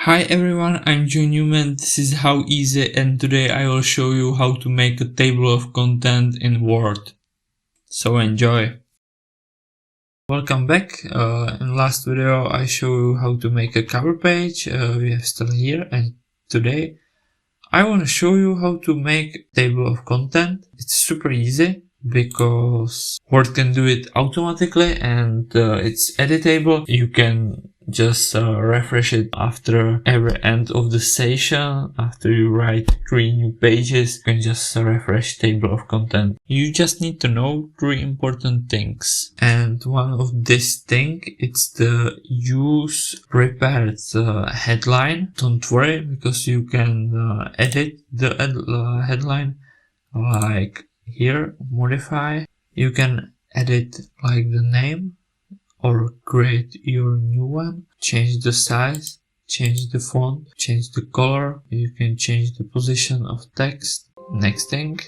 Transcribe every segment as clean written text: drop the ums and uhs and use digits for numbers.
Hi everyone, I'm Joe Newman, this is HowEasy, and today I will show you how to make a table of content in Word. So enjoy! Welcome back. In last video I showed you how to make a cover page. We have still here, and today I want to show you how to make a table of content. It's super easy because Word can do it automatically, and it's editable. You can just refresh it after every end of the session. After you write 3 new pages, you can just refresh table of content. You just need to know 3 important things, and one of this thing, it's the use prepared headline. Don't worry, because you can edit the headline, like here, modify. You can edit like the name, or create your new one, change the size, change the font, change the color. You can change the position of text. Next thing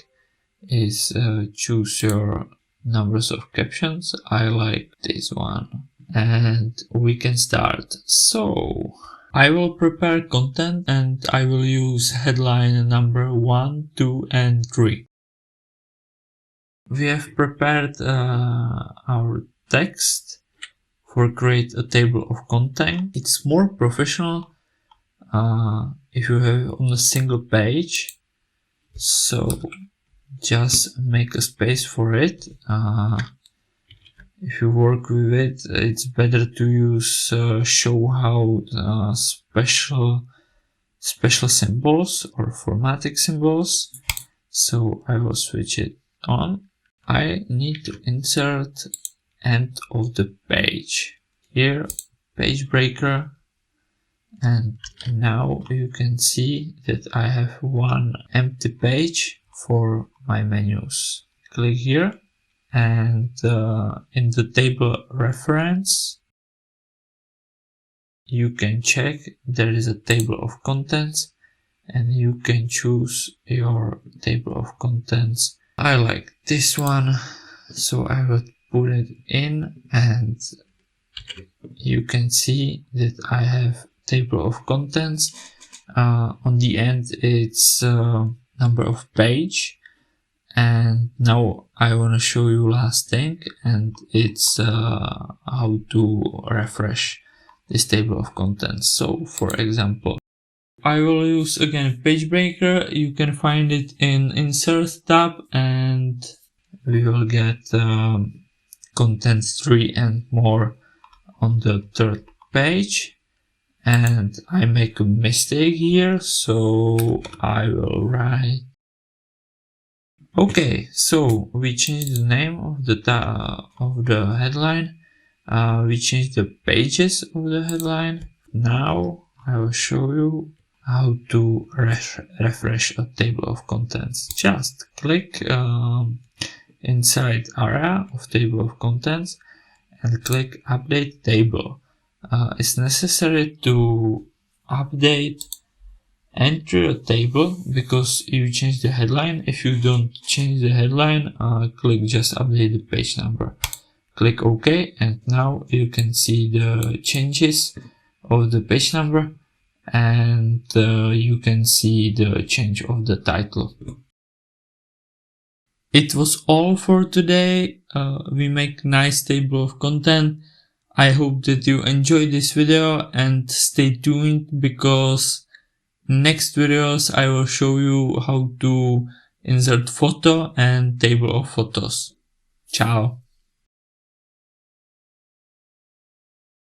is choose your numbers of captions. I like this one, and we can start. So I will prepare content, and I will use headline number 1, 2 and 3. We have prepared our text for create a table of content. It's more professional if you have it on a single page, so just make a space for it. If you work with it, it's better to use show how special symbols or formatting symbols. So I will switch it on. I need to insert end of the page. Here, page breaker, and now you can see that I have one empty page for my menus. Click here, and in the table reference you can check there is a table of contents, and you can choose your table of contents. I like this one, so I will put it in, and you can see that I have table of contents. On the end it's number of page, and now I want to show you last thing, and it's how to refresh this table of contents. So for example, I will use again page breaker. You can find it in insert tab, and we will get content 3 and more on the 3rd page. And I make a mistake here, so I will write. Okay, so we changed the name of the headline. We changed the pages of the headline. Now I will show you how to refresh a table of contents. Just click inside area of table of contents and click update table. It's necessary to update enter a table because you change the headline. If you don't change the headline, click just update the page number. Click OK, and now you can see the changes of the page number, and you can see the change of the title. It was all for today. We make nice table of content. I hope that you enjoyed this video, and stay tuned because next videos I will show you how to insert photo and table of photos. Ciao.